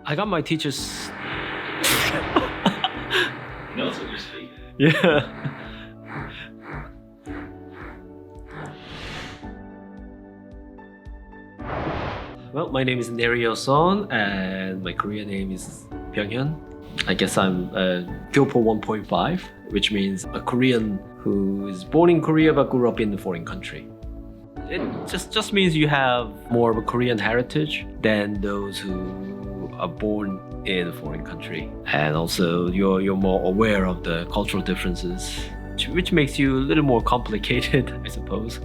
I got my teachers. He knows what you're speaking. Yeah. Well, my name is Nerio and my Korean name is Byunghyun. I guess I'm a gyopo 1.5, which means a Korean who is born in Korea but grew up in a foreign country. It just means you have more of a Korean heritage than those who are born in a foreign country. And also you're more aware of the cultural differences, which makes you a little more complicated, I suppose.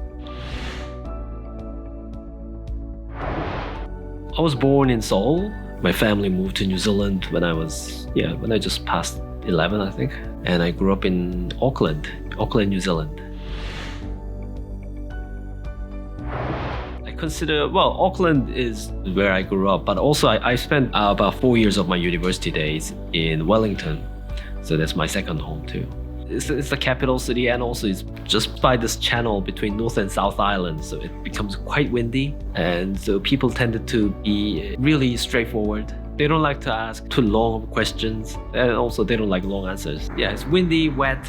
I was born in Seoul. My family moved to New Zealand when I just passed 11, I think. And I grew up in Auckland, New Zealand. I consider, Auckland is where I grew up, but also I spent about 4 years of my university days in Wellington. So that's my second home too. It's the capital city, and also it's just by this channel between North and South Island, so it becomes quite windy, and so people tended to be really straightforward. They don't like to ask too long questions, and also they don't like long answers. Yeah, it's windy, wet.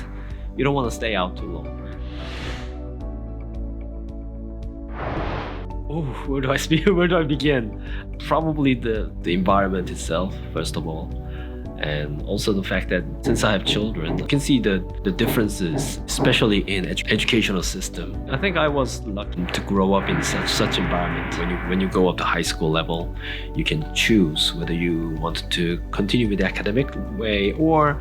You don't want to stay out too long. Oh, where do I begin? Probably the environment itself, first of all. And also the fact that since I have children, you can see the differences, especially in educational system. I think I was lucky to grow up in such environment. When you go up to high school level, you can choose whether you want to continue with the academic way, or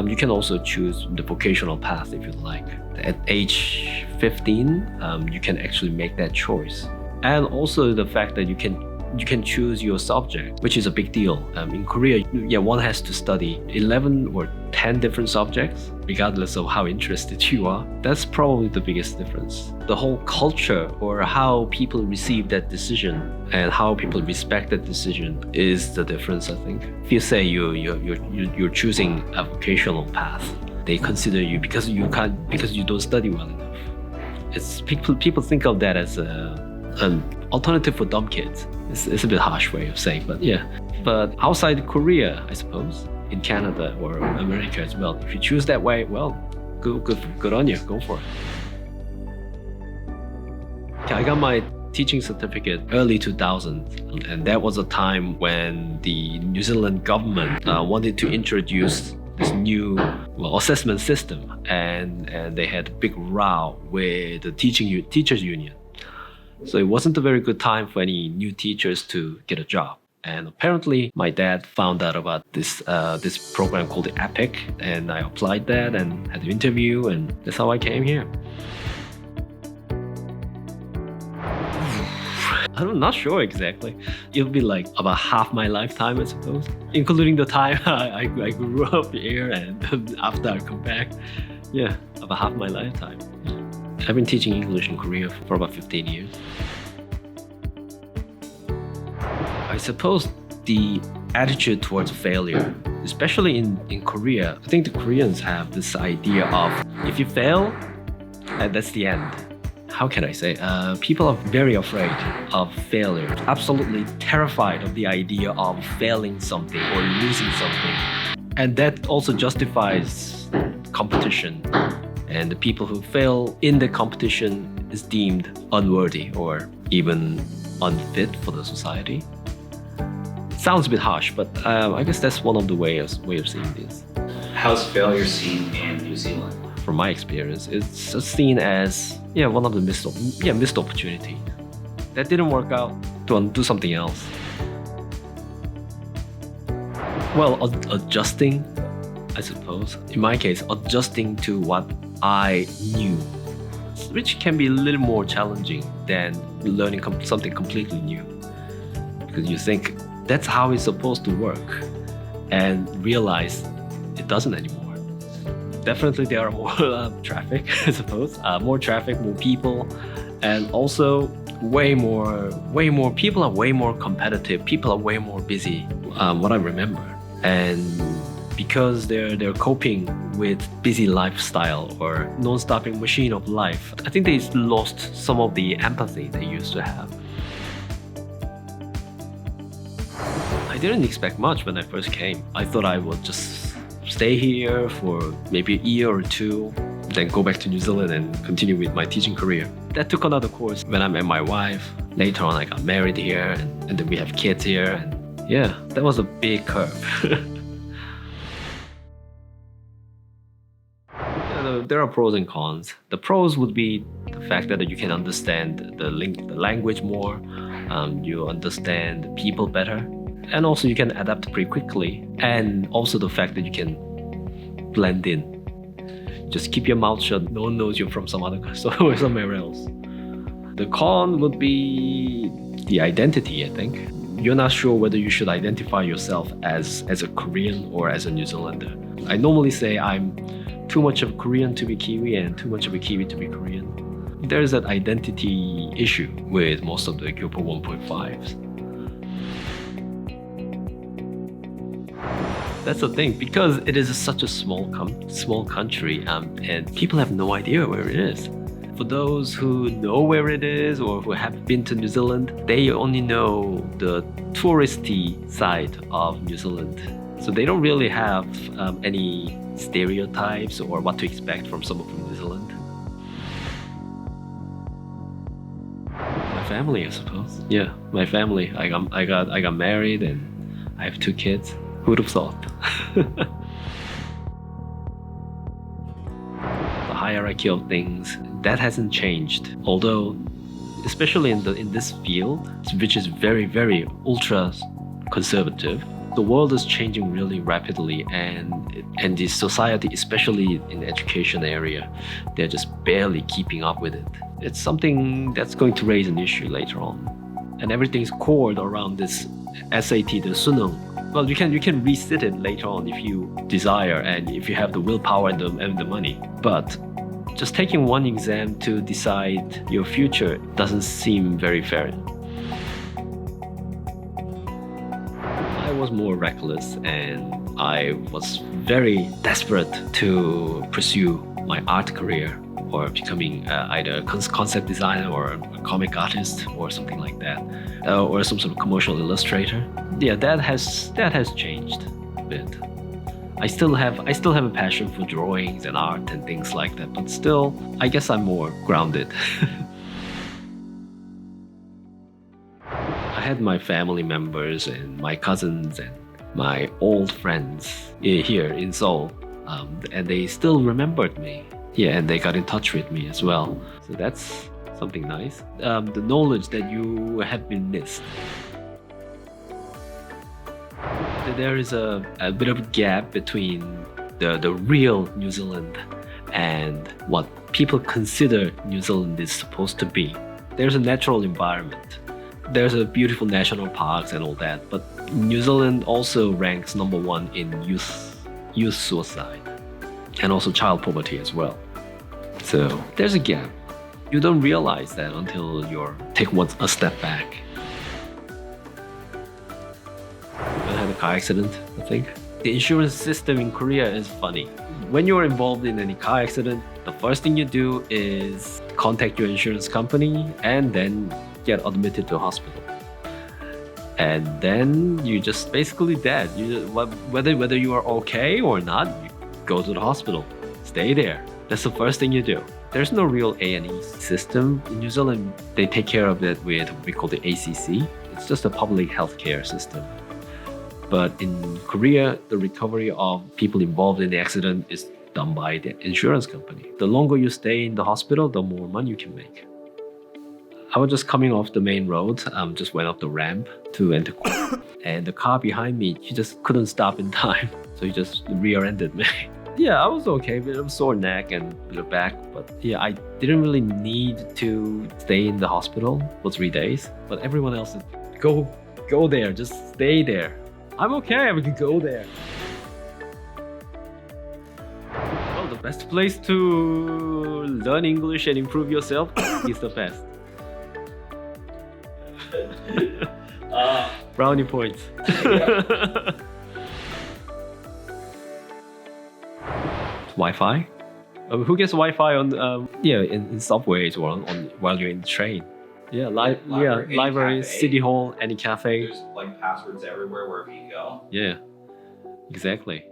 you can also choose the vocational path if you like. At age 15, you can actually make that choice. And also the fact that you can choose your subject, which is a big deal. In Korea, one has to study 11 or 10 different subjects, regardless of how interested you are. That's probably the biggest difference. The whole culture, or how people receive that decision and how people respect that decision, is the difference, I think. If you say you're choosing a vocational path, they consider you because you don't study well enough. It's people think of that as an alternative for dumb kids. It's a bit harsh way of saying, but yeah. But outside Korea, I suppose, in Canada or America as well, if you choose that way, well, good on you, go for it. Okay, I got my teaching certificate early 2000, and that was a time when the New Zealand government wanted to introduce this new assessment system, and they had a big row with the teachers union. So it wasn't a very good time for any new teachers to get a job. And apparently my dad found out about this program called the EPIC, and I applied that and had an interview, and that's how I came here. I'm not sure exactly. It'll be like about half my lifetime, I suppose, including the time I grew up here and after I come back. Yeah, about half my lifetime. I've been teaching English in Korea for about 15 years. I suppose the attitude towards failure, especially in Korea, I think the Koreans have this idea of if you fail, that's the end. How can I say? People are very afraid of failure, absolutely terrified of the idea of failing something or losing something. And that also justifies competition. And the people who fail in the competition is deemed unworthy or even unfit for the society. It sounds a bit harsh, but I guess that's one of the way of seeing this. How's failure seen in New Zealand? From my experience, it's just seen as one of the missed opportunity. That didn't work out, to do something else. Well, adjusting, I suppose. In my case, adjusting to what I knew, which can be a little more challenging than learning something completely new. Because you think that's how it's supposed to work, and realize it doesn't anymore. Definitely there are more traffic, I suppose. More traffic, more people, and also way more people are way more competitive. People are way more busy, what I remember. And because they're coping with busy lifestyle or non-stopping machine of life, I think they lost some of the empathy they used to have. I didn't expect much when I first came. I thought I would just stay here for maybe a year or two, then go back to New Zealand and continue with my teaching career. That took another course when I met my wife. Later on, I got married here, and then we have kids here. And yeah, that was a big curve. There are pros and cons. The pros would be the fact that you can understand the language more, you understand people better, and also you can adapt pretty quickly. And also the fact that you can blend in. Just keep your mouth shut. No one knows you're from some other country or somewhere else. The con would be the identity, I think. You're not sure whether you should identify yourself as a Korean or as a New Zealander. I normally say I'm too much of a Korean to be Kiwi and too much of a Kiwi to be Korean. There's that identity issue with most of the gyopo 1.5s. That's the thing, because it is such a small country, and people have no idea where it is. For those who know where it is or who have been to New Zealand, they only know the touristy side of New Zealand. So they don't really have any stereotypes or what to expect from someone from New Zealand. My family, I suppose. Yeah, my family. I got married and I have 2 kids. Who'd have thought? The hierarchy of things, that hasn't changed. Although, especially in this field, which is very, very ultra conservative, the world is changing really rapidly, and the society, especially in the education area, they're just barely keeping up with it. It's something that's going to raise an issue later on. And everything's cored around this SAT, the Sunung. Well, you can resit it later on if you desire and if you have the willpower and the money. But just taking one exam to decide your future doesn't seem very fair. I was more reckless and I was very desperate to pursue my art career or becoming either a concept designer or a comic artist or something like that, or some sort of commercial illustrator. Yeah, that has changed a bit. I still have a passion for drawings and art and things like that, but still, I guess I'm more grounded. I had my family members and my cousins and my old friends here in Seoul, and they still remembered me. Yeah, and they got in touch with me as well. So that's something nice. The knowledge that you have been missed. There is a bit of a gap between the real New Zealand and what people consider New Zealand is supposed to be. There's a natural environment. There's a beautiful national parks and all that, but New Zealand also ranks #1 in youth suicide and also child poverty as well. So there's a gap. You don't realize that until you take a step back. I had a car accident, I think. The insurance system in Korea is funny. When you're involved in any car accident, the first thing you do is contact your insurance company and then get admitted to a hospital. And then you just basically dead. Whether you are okay or not, you go to the hospital, stay there. That's the first thing you do. There's no real A&E system. In New Zealand, they take care of it with what we call the ACC. It's just a public healthcare system. But in Korea, the recovery of people involved in the accident is done by the insurance company. The longer you stay in the hospital, the more money you can make. I was just coming off the main road, just went up the ramp to enter court. And the car behind me, he just couldn't stop in time. So he just rear-ended me. Yeah, I was okay with a sore neck and a bit of back, but yeah, I didn't really need to stay in the hospital for 3 days. But everyone else said, go there, just stay there. I'm okay, I can go there. Well, the best place to learn English and improve yourself is the best. Brownie points. Wi-Fi? Who gets Wi-Fi on in subways or while you're in the train? Yeah, Any library, cafe. city hall, any cafe. There's like passwords everywhere wherever you go. Yeah, exactly.